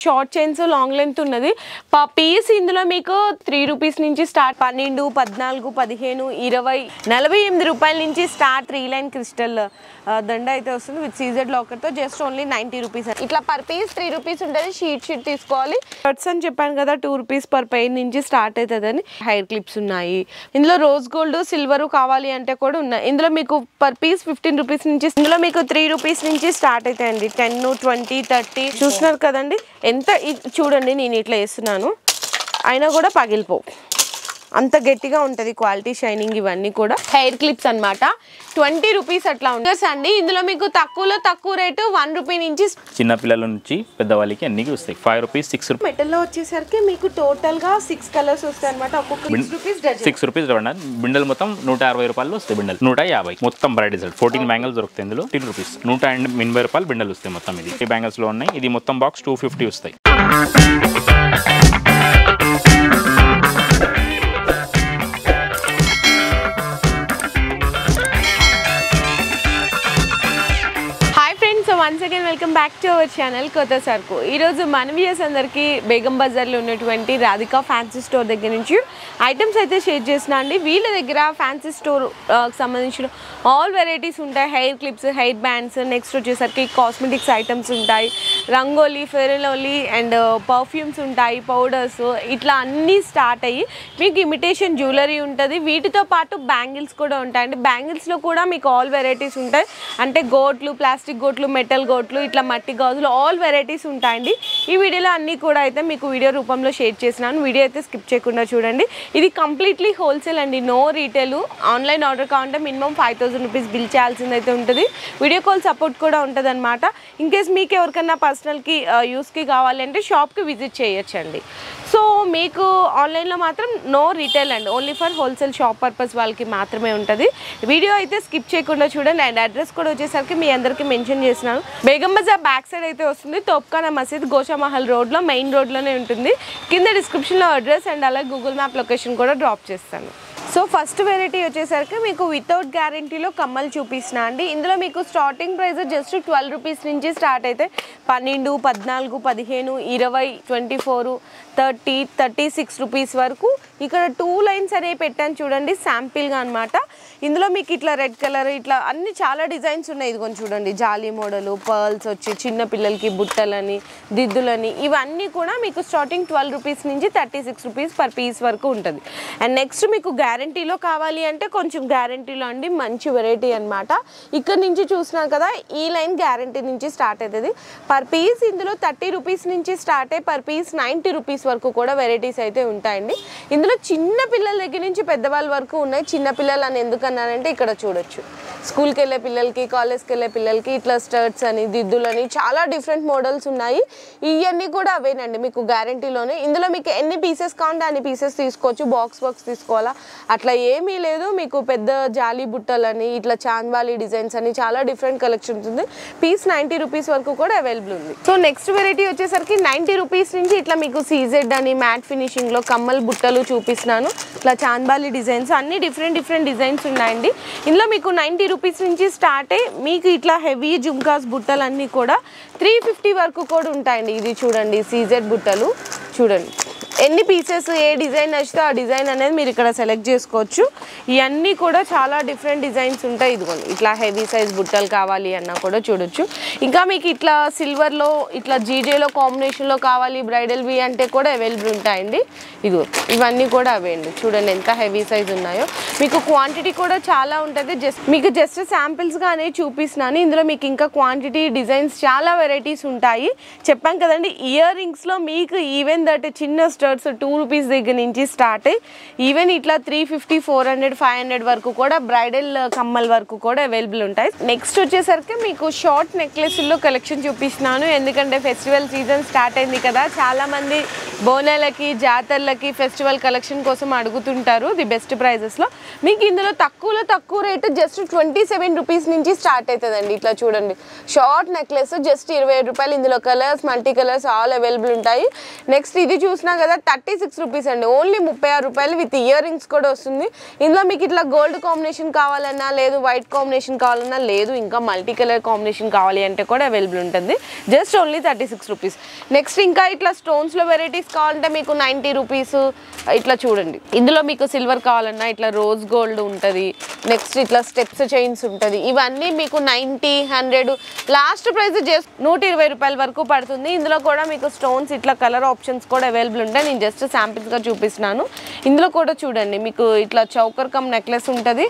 Short chains long length ఉన్నది piece ఇందులో మీకు 3 రూపీస్ నుంచి స్టార్ట్ 12, 14, 15, 20, 48 రూపాయల నుంచి స్టార్ట్ 3 లైన్ క్రిస్టల్ దండ అయితే వస్తుంది విత్ సీజెడ్ లాకర్ తో జస్ట్ ఓన్లీ 90 రూపీస్. ఇట్లా పర్ పీస్ 3 రూపీస్ ఉంటుంది. షీట్ తీసుకోవాలి. షర్ట్స్ అని చెప్పాను కదా 2 రూపీస్ పర్ పెయిర్ నుంచి స్టార్ట్ అవుతుందని. హెయిర్ క్లిప్స్ ఉన్నాయి ఇందులో. రోజ్ గోల్డ్ సిల్వర్ కావాలి అంటే కూడా ఉన్నాయి ఇందులో. మీకు పర్ పీస్ 15 రూపీస్ నుంచి, ఇందులో మీకు 3 రూపీస్ నుంచి స్టార్ట్ అవుతాయండి. 10, 20, 30 చూస్తున్నారు కదండి ఎంత. చూడండి నేను ఇట్లా వేస్తున్నాను అయినా కూడా పగిలిపోవు, అంత గట్టిగా ఉంటుంది క్వాలిటీ, షైనింగ్. ఇవన్నీ కూడా హెయిర్ క్లిప్స్ అనమాట. 20 రూపీస్ అట్లా ఉంటుంది అండి. ఇందులో మీకు తక్కువలో తక్కువ రేటు 1 రూపీ నుంచి చిన్న పిల్లల నుంచి పెద్దవాళ్ళకి అన్ని వస్తాయి. 5 రూపీస్, 6 రూపీస్. మెటల్లో వచ్చేసరికి మీకు టోటల్ గా 6 కలర్స్ వస్తాయి అనమాట. ఒక్కొక్క 6 రూపీస్ డజన్. 6 రూపీస్ బిండల్ మొత్తం 160 రూపాయలు వస్తాయి. బిండల్ 150 మొత్తం బ్రైడ్ డిజైన్ 14 బ్యాంగిల్స్ దొరుకుతాయి ఇందులో. 10 రూపీస్ 180 రూపాయలు బిండల్ వస్తాయి మొత్తం. ఇది ఈ బ్యాంగిల్స్ లో ఉన్నాయి. ఇది మొత్తం బాక్స్ 250 వస్తాయి. Once again welcome back to our channel కొత్త సరుకు. ఈరోజు మన వ్యూయర్స్ అందరికీ బేగం బజార్లో ఉన్నటువంటి రాధికా ఫ్యాన్సీ స్టోర్ దగ్గర నుంచి ఐటమ్స్ అయితే షేర్ చేసిన అండి. వీళ్ళ దగ్గర ఫ్యాన్సీ స్టోర్ సంబంధించిన ఆల్ వెరైటీస్ ఉంటాయి. Hair clips, hair bands, next వచ్చేసరికి కాస్మెటిక్స్ ఐటమ్స్ ఉంటాయి, rangoli, fair and lovely and perfumes ఉంటాయి, పౌడర్స్, ఇట్లా అన్నీ స్టార్ట్ అయ్యి మీకు ఇమిటేషన్ జ్యువెలరీ ఉంటుంది. వీటితో పాటు బ్యాంగిల్స్ కూడా ఉంటాయండి. బ్యాంగిల్స్లో కూడా మీకు ఆల్ వెరైటీస్ ఉంటాయి. అంటే గోట్లు, ప్లాస్టిక్ గోట్లు, మెటల్ గోట్లు, ఇట్లా మట్టి గాజులు, ఆల్ వెరైటీస్ ఉంటాయండి. ఈ వీడియోలో అన్నీ కూడా అయితే మీకు వీడియో రూపంలో షేర్ చేసినాను. వీడియో అయితే స్కిప్ చేయకుండా చూడండి. ఇది కంప్లీట్లీ హోల్సేల్ అండి, నో రీటైల్. ఆన్లైన్ ఆర్డర్ కావాలంటే మినిమం 5000 రూపీస్ బిల్ చేయాల్సింది అయితే ఉంటుంది. వీడియో కాల్ సపోర్ట్ కూడా ఉంటుంది అనమాట. ఇన్కేస్ మీకు ఎవరికైనా పర్సనల్కి యూస్కి కావాలి అంటే షాప్కి విజిట్ చేయొచ్చండి. సో మీకు ఆన్లైన్లో మాత్రం నో రీటైల్ అండి, only for wholesale shop purpose వాళ్ళకి మాత్రమే ఉంటుంది. వీడియో అయితే స్కిప్ చేయకుండా చూడండి. అండ్ అడ్రస్ కూడా వచ్చేసరికి మీ అందరికీ మెన్షన్ చేసినాను. బేగం బజార్ బ్యాక్ సైడ్ అయితే వస్తుంది. తోప్ఖానా మసీద్ గోషామహల్ రోడ్లో, మెయిన్ రోడ్లోనే ఉంటుంది. కింద డిస్క్రిప్షన్లో అడ్రస్ అండ్ అలాగే గూగుల్ మ్యాప్ లొకేషన్ కూడా డ్రాప్ చేస్తాను. సో ఫస్ట్ వెరైటీ వచ్చేసరికి మీకు వితౌట్ గ్యారంటీలో కమ్మలు చూపిస్తున్నా అండి. ఇందులో మీకు స్టార్టింగ్ ప్రైస్ జస్ట్ 12 రూపీస్ నుంచి స్టార్ట్ అయితే 12, 14, 15, 20, 24, 30, 36 రూపీస్ వరకు. ఇక్కడ 2 లైన్స్ అనేవి పెట్టాను చూడండి శాంపిల్గా అనమాట. ఇందులో మీకు ఇట్లా రెడ్ కలర్, ఇట్లా అన్ని చాలా డిజైన్స్ ఉన్నాయి. ఇది కొంచెం చూడండి, జాలీ మోడలు, పర్ల్స్ వచ్చి చిన్న పిల్లలకి బుట్టలని, దిద్దులని, ఇవన్నీ కూడా మీకు స్టార్టింగ్ 12 రూపీస్ నుంచి 36 రూపీస్ పర్ పీస్ వరకు ఉంటుంది. అండ్ నెక్స్ట్ మీకు గ్యారంటీలో కావాలి అంటే కొంచెం గ్యారంటీలో అండి, మంచి వెరైటీ అనమాట. ఇక్కడ నుంచి చూసినా కదా ఈ లైన్ గ్యారంటీ నుంచి స్టార్ట్ అవుతుంది. పర్ పీస్ ఇందులో 30 రూపీస్ నుంచి స్టార్ట్ అయ్యి పర్ పీస్ 90 రూపీస్ వరకు కూడా వెరైటీస్ అయితే ఉంటాయండి. ఇందులో చిన్న పిల్లల దగ్గర నుంచి పెద్దవాళ్ళ వరకు ఉన్నాయి. చిన్న పిల్లలు అని ఎందుకన్నానంటే ఇక్కడ చూడొచ్చు, స్కూల్కి వెళ్ళే పిల్లలకి, కాలేజ్కి వెళ్ళే పిల్లలకి ఇట్లా స్టర్ట్స్ అని, దిద్దులని, చాలా డిఫరెంట్ మోడల్స్ ఉన్నాయి. ఇవన్నీ కూడా అవేనండి మీకు గ్యారంటీలోనే. ఇందులో మీకు ఎన్ని పీసెస్ కావాలంటే అన్ని పీసెస్ తీసుకోవచ్చు. బాక్స్ తీసుకోవాలా అట్లా ఏమీ లేదు. మీకు పెద్ద జాలీ బుట్టలని, ఇట్లా చాంద్వాలి డిజైన్స్ అని చాలా డిఫరెంట్ కలెక్షన్స్ ఉంది. పీస్ 90 రూపీస్ వరకు కూడా అవైలబుల్ ఉంది. సో నెక్స్ట్ వెరైటీ వచ్చేసరికి 90 రూపీస్ నుంచి ఇట్లా మీకు సీజెడ్ అని మ్యాట్ ఫినిషింగ్లో కమ్మల్ బుట్టలు చూపిస్తున్నాను. ఇట్లా చాంద్వాలి డిజైన్స్ అన్ని డిఫరెంట్ డిజైన్స్ ఉన్నాయండి. ఇందులో మీకు 90 రూపీస్ నుంచి స్టార్ట్ అయ్యి మీకు ఇట్లా హెవీ జుమ్కాస్ బుట్టలన్నీ కూడా 350 వరకు కూడా ఉంటాయండి. ఇది చూడండి సీజెడ్ బుట్టలు చూడండి. ఎన్ని పీసెస్ ఏ డిజైన్ నచ్చితే ఆ డిజైన్ అనేది మీరు ఇక్కడ సెలెక్ట్ చేసుకోవచ్చు. ఇవన్నీ కూడా చాలా డిఫరెంట్ డిజైన్స్ ఉంటాయి. ఇదిగోండి ఇట్లా హెవీ సైజ్ బుట్టలు కావాలి అన్నా కూడా చూడొచ్చు. ఇంకా మీకు ఇట్లా సిల్వర్లో, ఇట్లా జీజేలో కాంబినేషన్లో కావాలి బ్రైడల్వి అంటే కూడా అవైలబుల్ ఉంటాయండి. ఇదిగో ఇవన్నీ కూడా అవే అండి. చూడండి ఎంత హెవీ సైజ్ ఉన్నాయో. మీకు క్వాంటిటీ కూడా చాలా ఉంటుంది. జస్ట్ శాంపిల్స్గా అనేది చూపిస్తున్నాను. ఇందులో మీకు ఇంకా క్వాంటిటీ, డిజైన్స్ చాలా వెరైటీస్ ఉంటాయి. చెప్పాం కదండి, ఇయర్ రింగ్స్లో మీకు ఈవెన్ దట్ చిన్న 2 రూపీస్ దగ్గర నుంచి స్టార్ట్ అయ్యి ఈవెన్ ఇట్లా 350, 400, 500 వరకు కూడా బ్రైడల్ కమ్మల్ వరకు కూడా అవైలబుల్ ఉంటాయి. నెక్స్ట్ వచ్చేసరికి మీకు షార్ట్ నెక్లెస్లో కలెక్షన్ చూపిస్తున్నాను. ఎందుకంటే ఫెస్టివల్ సీజన్ స్టార్ట్ అయింది కదా, చాలా మంది బోనాలకి, జాతరలకి, ఫెస్టివల్ కలెక్షన్ కోసం అడుగుతుంటారు ది బెస్ట్ ప్రైజెస్లో. మీకు ఇందులో తక్కువలో తక్కువ రేటు జస్ట్ 27 రూపీస్ నుంచి స్టార్ట్ అవుతుందండి. ఇట్లా చూడండి షార్ట్ నెక్లెస్ జస్ట్ 27 రూపాయలు. ఇందులో colours, multi colours all available ఉంటాయి. నెక్స్ట్ ఇది చూసినా కదా చూసారా 36 రూపీస్ అండి, ఓన్లీ 36 రూపాయలు విత్ ఇయర్ రింగ్స్ కూడా వస్తుంది. ఇందులో మీకు ఇట్లా గోల్డ్ కాంబినేషన్ కావాలన్నా లేదు, వైట్ కాంబినేషన్ కావాలన్నా లేదు, ఇంకా మల్టీ కలర్ కాంబినేషన్ కావాలి అంటే కూడా అవైలబుల్ ఉంటుంది. Just only 36 rupees. నెక్స్ట్ ఇంకా ఇట్లా స్టోన్స్లో వెరైటీస్ కావాలంటే మీకు 90 రూపీస్. ఇట్లా చూడండి, ఇందులో మీకు సిల్వర్ కావాలన్నా ఇట్లా రోజ్ గోల్డ్ ఉంటుంది. నెక్స్ట్ ఇట్లా స్టెప్స్ చైన్స్ ఉంటుంది. ఇవన్నీ మీకు 90, 100 లాస్ట్ ప్రైస్ జస్ట్ 120 రూపాయల వరకు పడుతుంది. ఇందులో కూడా మీకు స్టోన్స్ ఇట్లా కలర్ ఆప్షన్స్ కూడా అవైలబుల్ ఉంటాయి. నేను జస్ట్ శాంపిల్స్గా చూపిస్తున్నాను. ఇందులో కూడా చూడండి మీకు ఇట్లా చౌకర్ కమ్ నెక్లెస్ ఉంటుంది,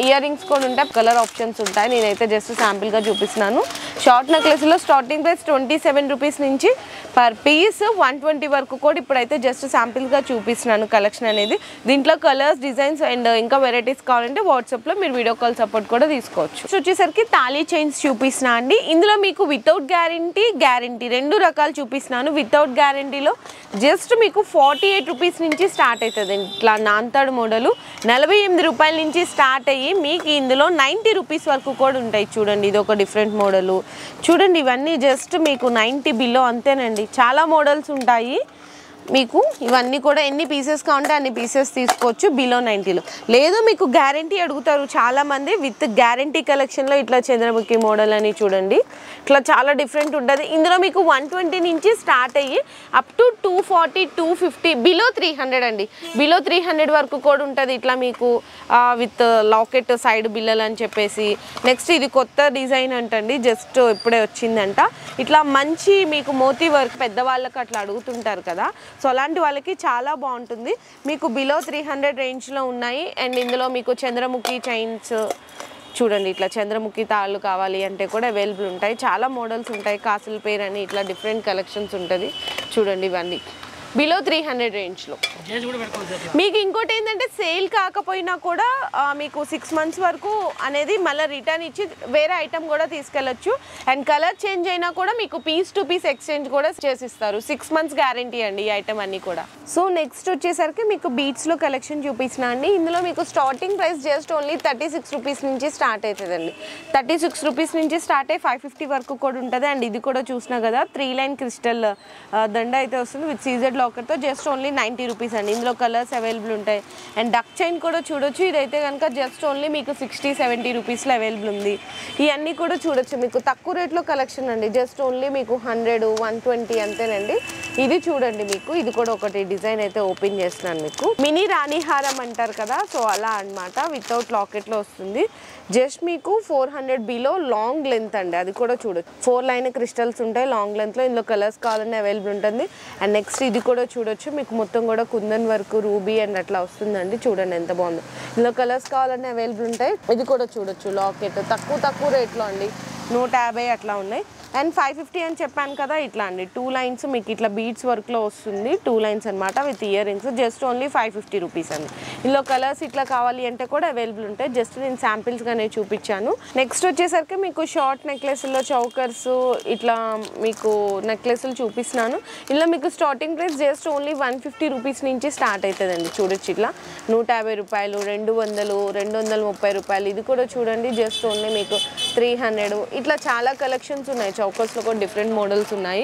ఇయర్ రింగ్స్ కూడా ఉంటాయి, కలర్ ఆప్షన్స్ ఉంటాయి. నేనైతే జస్ట్ శాంపిల్గా చూపిస్తున్నాను. షార్ట్ నెక్లెస్లో స్టార్టింగ్ ప్రైస్ 27 రూపీస్ నుంచి పర్ పీస్ 120 వరకు కూడా ఇప్పుడైతే జస్ట్ శాంపిల్గా చూపిస్తున్నాను కలెక్షన్ అనేది. దీంట్లో కలర్స్, డిజైన్స్ అండ్ ఇంకా వెరైటీస్ కావాలంటే వాట్సాప్లో మీరు వీడియో కాల్ సపోర్ట్ కూడా తీసుకోవచ్చు. సో వచ్చేసరికి తాళీ చైన్స్ చూపిస్తున్నా అండి. ఇందులో మీకు వితౌట్ గ్యారంటీ రెండు రకాలు చూపిస్తున్నాను. వితౌట్ గ్యారంటీలో జస్ట్ మీకు 48 రూపీస్ నుంచి స్టార్ట్ అవుతుంది. ఇట్లా నాంతాడు మోడలు 48 రూపాయల నుంచి స్టార్ట్ అయ్యి మీకు ఇందులో 90 రూపీస్ వరకు కూడా ఉంటాయి. చూడండి, ఇది ఒక డిఫరెంట్ మోడలు. చూడండి, ఇవన్నీ జస్ట్ మీకు 90 బిలో అంతేనండి. చాలా మోడల్స్ ఉంటాయి మీకు. ఇవన్నీ కూడా ఎన్ని పీసెస్ కావాలంటే అన్ని పీసెస్ తీసుకోవచ్చు బిలో 90లో. లేదు మీకు గ్యారంటీ అడుగుతారు చాలామంది, విత్ గ్యారంటీ కలెక్షన్లో ఇట్లా చంద్రముఖి మోడల్ అని చూడండి, ఇట్లా చాలా డిఫరెంట్ ఉంటుంది. ఇందులో మీకు 120 నుంచి స్టార్ట్ అయ్యి అప్ టు 240, 250 బిలో 300 అండి. బిలో 300 వరకు కూడా ఉంటుంది. ఇట్లా మీకు విత్ లాకెట్ సైడ్ బిల్లలు అని చెప్పేసి. నెక్స్ట్ ఇది కొత్త డిజైన్ అంటండి, జస్ట్ ఇప్పుడే వచ్చిందంట. ఇట్లా మంచి మీకు మోతీ వర్క్ పెద్దవాళ్ళకి అట్లా అడుగుతుంటారు కదా, సో అలాంటి వాళ్ళకి చాలా బాగుంటుంది. మీకు బిలో 300 రేంజ్లో ఉన్నాయి. అండ్ ఇందులో మీకు చంద్రముఖి చైన్స్ చూడండి, ఇట్లా చంద్రముఖి తాళ్ళు కావాలి అంటే కూడా అవైలబుల్ ఉంటాయి. చాలా మోడల్స్ ఉంటాయి. కాసుల పేరు అని ఇట్లా డిఫరెంట్ కలెక్షన్స్ ఉంటుంది. చూడండి, ఇవన్నీ బిలో 300 రేంజ్లో. మీకు ఇంకోటి ఏంటంటే సేల్ కాకపోయినా కూడా మీకు 6 మంత్స్ వరకు అనేది మళ్ళీ రిటర్న్ ఇచ్చి వేరే ఐటమ్ కూడా తీసుకెళ్ళచ్చు. అండ్ కలర్ చేంజ్ అయినా కూడా మీకు పీస్ టు పీస్ ఎక్స్చేంజ్ కూడా చేసిస్తారు. 6 మంత్స్ గ్యారంటీ అండి ఈ ఐటమ్ అన్నీ కూడా. సో నెక్స్ట్ వచ్చేసరికి మీకు బీట్స్లో కలెక్షన్ చూపిస్తున్నా అండి. ఇందులో మీకు starting price just only 36 rupees నుంచి స్టార్ట్ అవుతుందండి. 36 రూపీస్ నుంచి స్టార్ట్ అయ్యి 550 వరకు కూడా ఉంటుంది. అండ్ ఇది కూడా చూసినా కదా 3 లైన్ క్రిస్టల్ దండ అయితే వస్తుంది విత్ సీజెడ్ లాకర్తో. జస్ట్ ఓన్లీ 90 రూపీస్ అండి. ఇందులో కలర్స్ అవైలబుల్ ఉంటాయి. అండ్ డక్ చైన్ కూడా చూడొచ్చు. ఇదైతే కనుక జస్ట్ ఓన్లీ మీకు 60-70 రూపీస్లో అవైలబుల్ ఉంది. ఇవన్నీ కూడా చూడొచ్చు. మీకు తక్కువ రేట్లో కలెక్షన్ అండి. జస్ట్ ఓన్లీ మీకు 100, 120 అంతేనండి. ఇది చూడండి, మీకు ఇది కూడా ఒకటి డిజైన్ అయితే ఓపెన్ చేస్తున్నాను. మీకు మినీ రాణి హారం అంటారు కదా, సో అలా అనమాట. వితౌట్ లాకెట్లో వస్తుంది. జస్ట్ మీకు 400 బిలో లాంగ్ లెంత్ అండి. అది కూడా చూడొచ్చు. 4 లైన్ క్రిస్టల్స్ ఉంటాయి లాంగ్ లెంత్లో. ఇందులో కలర్స్ కావాలనే అవైలబుల్ ఉంటుంది. అండ్ నెక్స్ట్ ఇది కూడా చూడొచ్చు. మీకు మొత్తం కూడా కుందన్ వర్క్, రూబీ అండ్ అట్లా వస్తుందండి. చూడండి ఎంత బాగుందో. ఇందులో కలర్స్ కావాలనే అవైలబుల్ ఉంటాయి. ఇది కూడా చూడొచ్చు. లాకెట్ తక్కువ రేట్లో అండి, 150 అట్లా ఉన్నాయి. అండ్ 550 అని చెప్పాను కదా, ఇట్లా అండి 2 లైన్స్ మీకు ఇట్లా బీడ్స్ వర్క్లో వస్తుంది. 2 లైన్స్ అనమాట with ear rings. Just only 550 rupees అండి. ఇందులో కలర్స్ ఇట్లా కావాలి అంటే కూడా అవైలబుల్ ఉంటాయి. జస్ట్ నేను శాంపిల్స్గానే చూపించాను. నెక్స్ట్ వచ్చేసరికి మీకు షార్ట్ నెక్లెస్లో చౌకర్స్ ఇట్లా మీకు నెక్లెస్లు చూపిస్తున్నాను. ఇలా మీకు starting price just only 150 rupees నుంచి స్టార్ట్ అవుతుందండి. చూడొచ్చు, ఇట్లా 150 రూపాయలు, 200, 230 రూపాయలు. ఇది కూడా చూడండి, జస్ట్ ఓన్లీ మీకు 300. ఇట్లా చాలా కలెక్షన్స్ ఉన్నాయి. చౌకర్స్లో కూడా డిఫరెంట్ మోడల్స్ ఉన్నాయి.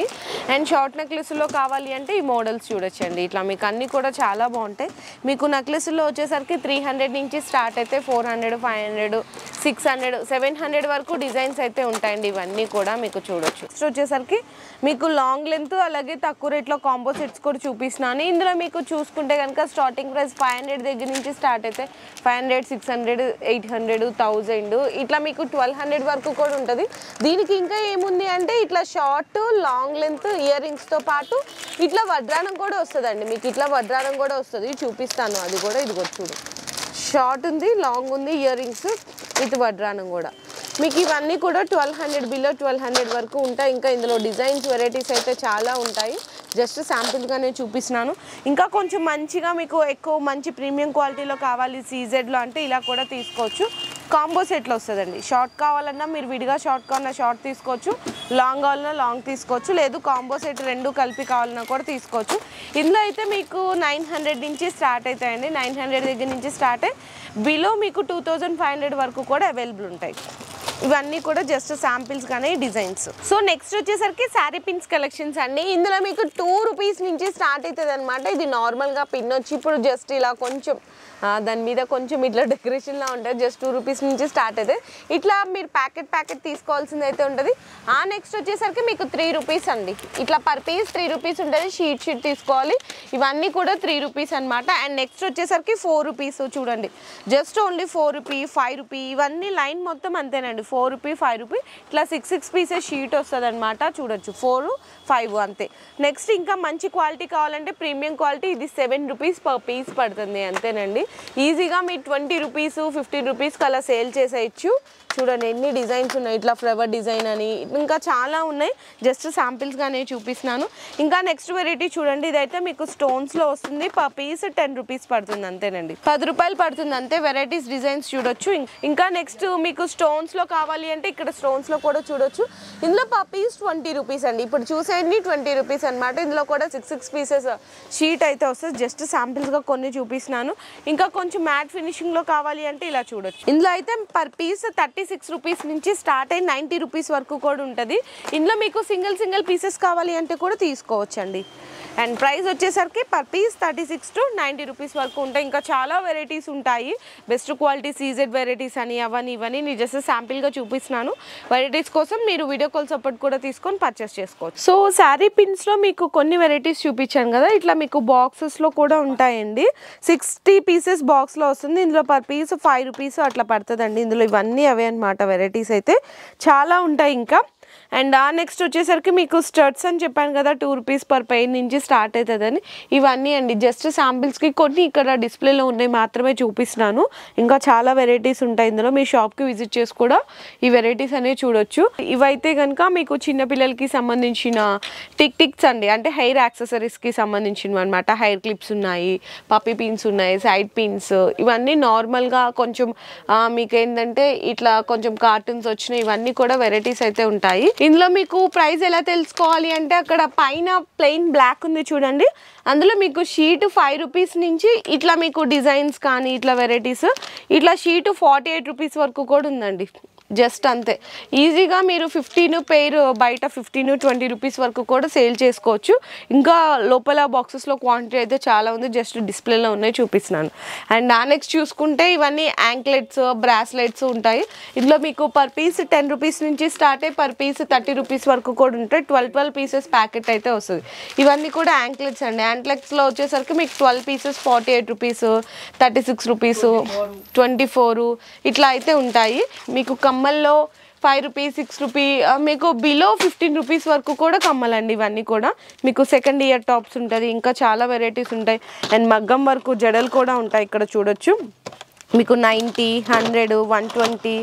అండ్ షార్ట్ నెక్లెస్లో కావాలి అంటే ఈ మోడల్స్ చూడొచ్చండి. ఇట్లా మీకు అన్నీ కూడా చాలా బాగుంటాయి. మీకు నెక్లెస్లో వచ్చేసరికి 300 నుంచి స్టార్ట్ అయితే 400, 500, 600, 700 వరకు డిజైన్స్ అయితే ఉంటాయండి. ఇవన్నీ కూడా మీకు చూడొచ్చు. నెక్స్ట్ వచ్చేసరికి మీకు లాంగ్ లెంత్ అలాగే తక్కువ రేట్లో కాంబో సెట్స్ కూడా చూపిస్తున్నాను. ఇందులో మీకు చూసుకుంటే కనుక స్టార్టింగ్ ప్రైస్ 500 దగ్గర నుంచి స్టార్ట్ అయితే 500, 600, 800, 1000 ఇట్లా మీకు 1200 వరకు కూడా ఉంటుంది. దీనికి ఇంకా ఏముంది అంటే ఇట్లా షార్ట్, లాంగ్ లెంత్ ఇయర్ రింగ్స్తో పాటు ఇట్లా వడ్రానం కూడా వస్తుందండి. మీకు ఇట్లా వడ్రానం కూడా వస్తుంది, చూపిస్తాను. అది కూడా ఇది కూడా చూడు, షార్ట్ ఉంది, లాంగ్ ఉంది, ఇయర్ రింగ్స్ విత్ వడ్రానం కూడా. మీకు ఇవన్నీ కూడా 1200 బిలో 1200 వరకు ఉంటాయి. ఇంకా ఇందులో డిజైన్స్ వెరైటీస్ అయితే చాలా ఉంటాయి. జస్ట్ శాంపిల్గానే చూపిస్తున్నాను. ఇంకా కొంచెం మంచిగా మీకు ఎక్కువ మంచి ప్రీమియం క్వాలిటీలో కావాలి సీజెడ్లో అంటే ఇలా కూడా తీసుకోవచ్చు. కాంబో సెట్లో వస్తుందండి. షార్ట్ కావాలన్నా మీరు విడిగా షార్ట్ కావాలన్నా షార్ట్ తీసుకోవచ్చు, లాంగ్ కావాలన్నా లాంగ్ తీసుకోవచ్చు, లేదు కాంబో సెట్ రెండు కలిపి కావాలన్నా కూడా తీసుకోవచ్చు. ఇందులో అయితే మీకు 900 నుంచి స్టార్ట్ అవుతాయండి. 900 దగ్గర నుంచి స్టార్ట్ అయ్యి బిలో మీకు 2500 వరకు కూడా అవైలబుల్ ఉంటాయి. ఇవన్నీ కూడా జస్ట్ శాంపిల్స్ కానీ డిజైన్స్. సో నెక్స్ట్ వచ్చేసరికి శారీ పిన్స్ కలెక్షన్స్ అండి. ఇందులో మీకు 2 రూపీస్ నుంచి స్టార్ట్ అవుతుంది అనమాట. ఇది నార్మల్గా పిన్ వచ్చి ఇప్పుడు జస్ట్ ఇలా కొంచెం దాని మీద కొంచెం ఇట్లా డెకరేషన్లా ఉంటుంది. జస్ట్ 2 రూపీస్ నుంచి స్టార్ట్ అవుతుంది. ఇట్లా మీరు ప్యాకెట్ తీసుకోవాల్సింది అయితే ఉంటుంది. నెక్స్ట్ వచ్చేసరికి మీకు 3 రూపీస్ అండి. ఇట్లా పర్ పీస్ 3 రూపీస్ ఉంటుంది. షీట్ తీసుకోవాలి. ఇవన్నీ కూడా 3 రూపీస్ అనమాట. అండ్ నెక్స్ట్ వచ్చేసరికి 4 రూపీస్ చూడండి. జస్ట్ ఓన్లీ 4 రూపీ 5 రూపీ ఇవన్నీ లైన్ మొత్తం అంతేనండి. 4 రూపీ 5 రూపీ ఇట్లా 6 పీసెస్ షీట్ వస్తుంది అనమాట. చూడొచ్చు 4 5 అంతే. నెక్స్ట్ ఇంకా మంచి క్వాలిటీ కావాలంటే ప్రీమియం క్వాలిటీ ఇది 7 రూపీస్ పర్ పీస్ పడుతుంది అంతేనండి. ఈజీగా మీ 20 రూపీస్ 15 రూపీస్కి అలా సేల్ చేసేయచ్చు. చూడండి ఎన్ని డిజైన్స్ ఉన్నాయి. ఇట్లా ఫ్లవర్ డిజైన్ అని ఇంకా చాలా ఉన్నాయి. జస్ట్ శాంపిల్స్గానే చూపిస్తున్నాను. ఇంకా నెక్స్ట్ వెరైటీ చూడండి. ఇదైతే మీకు స్టోన్స్లో వస్తుంది. పర్ పీస్ 10 రూపీస్ పడుతుంది అంతేనండి. 10 రూపాయలు పడుతుంది అంతే. వెరైటీస్ డిజైన్స్ చూడొచ్చు. ఇంకా నెక్స్ట్ మీకు స్టోన్స్లో కావాలి అంటే ఇక్కడ స్టోన్స్లో కూడా చూడొచ్చు. ఇందులో పర్ పీస్ 20 రూపీస్ అండి. ఇప్పుడు చూసేయండి 20 రూపీస్ అనమాట. ఇందులో కూడా 6 పీసెస్ షీట్ అయితే వస్తుంది. జస్ట్ శాంపిల్స్గా కొన్ని చూపిస్తున్నాను. ఇంకా కొంచెం మ్యాట్ ఫినిషింగ్లో కావాలి అంటే ఇలా చూడొచ్చు. ఇందులో అయితే పర్ పీస్ 36 రూపీస్ నుంచి స్టార్ట్ అయ్యి 90 రూపీస్ వరకు కూడా ఉంటుంది. ఇందులో మీకు సింగిల్ పీసెస్ కావాలి అంటే కూడా తీసుకోవచ్చండి. అండ్ ప్రైస్ వచ్చేసరికి పర్ పీస్ 36 to 90 రూపీస్ వరకు ఉంటాయి. ఇంకా చాలా వెరైటీస్ ఉంటాయి. బెస్ట్ క్వాలిటీ సీజెడ్ వెరైటీస్ అని అవన్నీ ఇవన్నీ నేను జస్ట్ శాంపిల్గా చూపిస్తున్నాను. వెరైటీస్ కోసం మీరు వీడియో కాల్ సపోర్ట్ కూడా తీసుకొని పర్చేస్ చేసుకోవచ్చు. సో శారీ పిన్స్లో మీకు కొన్ని వెరైటీస్ చూపించాను కదా. ఇట్లా మీకు బాక్సెస్లో కూడా ఉంటాయండి. 60 పీసెస్ బాక్స్లో వస్తుంది. ఇందులో పర్ పీస్ 5 రూపీస్ అట్లా పడుతుందండి. ఇందులో ఇవన్నీ అవే అనమాట. వెరైటీస్ అయితే చాలా ఉంటాయి ఇంకా. అండ్ నెక్స్ట్ వచ్చేసరికి మీకు స్టర్ట్స్ అని చెప్పాను కదా 2 రూపీస్ పర్ పెయిర్ నుంచి స్టార్ట్ అవుతుందని. ఇవన్నీ అండి జస్ట్ శాంపిల్స్కి కొన్ని ఇక్కడ డిస్ప్లేలో ఉన్నాయి మాత్రమే చూపిస్తున్నాను. ఇంకా చాలా వెరైటీస్ ఉంటాయి ఇందులో. మీ షాప్కి విజిట్ చేసి కూడా ఈ వెరైటీస్ అనేవి చూడొచ్చు. ఇవైతే కనుక మీకు చిన్నపిల్లలకి సంబంధించిన టిక్స్ అండి. అంటే హెయిర్ యాక్సెసరీస్కి సంబంధించినవి అనమాట. హెయిర్ క్లిప్స్ ఉన్నాయి, పప్పీ పిన్స్ ఉన్నాయి, సైడ్ పిన్స్. ఇవన్నీ నార్మల్గా కొంచెం మీకు ఏంటంటే ఇట్లా కొంచెం కార్టూన్స్ వచ్చినాయి. ఇవన్నీ కూడా వెరైటీస్ అయితే ఉంటాయి. ఇందులో మీకు ప్రైస్ ఎలా తెలుసుకోవాలి అంటే అక్కడ పైన ప్లెయిన్ బ్లాక్ ఉంది చూడండి. అందులో మీకు షీట్ 5 రూపీస్ నుంచి ఇట్లా మీకు డిజైన్స్ కానీ ఇట్లా వెరైటీస్ ఇట్లా షీట్ 48 రూపీస్ వరకు కూడా ఉందండి. జస్ట్ అంతే. ఈజీగా మీరు 15 పెయిర్ బయట 15-20 రూపీస్ వరకు కూడా సేల్ చేసుకోవచ్చు. ఇంకా లోపల బాక్సెస్లో క్వాంటిటీ అయితే చాలా ఉంది. జస్ట్ డిస్ప్లేలో ఉన్నాయి చూపిస్తున్నాను. అండ్ నెక్స్ట్ చూసుకుంటే ఇవన్నీ యాంక్లెట్స్ బ్రాస్లెట్స్ ఉంటాయి. ఇందులో మీకు పర్ పీస్ 10 రూపీస్ నుంచి స్టార్ట్ అయ్యి పర్ పీస్ 30 రూపీస్ వరకు కూడా ఉంటాయి. 12 పీసెస్ ప్యాకెట్ అయితే వస్తుంది. ఇవన్నీ కూడా యాంక్లెట్స్ అండి. యాంక్లెట్స్లో వచ్చేసరికి మీకు 12 పీసెస్ 48 రూపీస్ 36 రూపీస్ 24 ఇట్లా అయితే ఉంటాయి. మీకు కమ్మల్లో 5 రూపీస్ 6 రూపీ మీకు బిలో 15 రూపీస్ వరకు కూడా కమ్మలండి. ఇవన్నీ కూడా మీకు సెకండ్ ఇయర్ టాప్స్ ఉంటుంది. ఇంకా చాలా వెరైటీస్ ఉంటాయి. అండ్ మగ్గం వరకు జడలు కూడా ఉంటాయి. ఇక్కడ చూడొచ్చు మీకు 90, 100, 120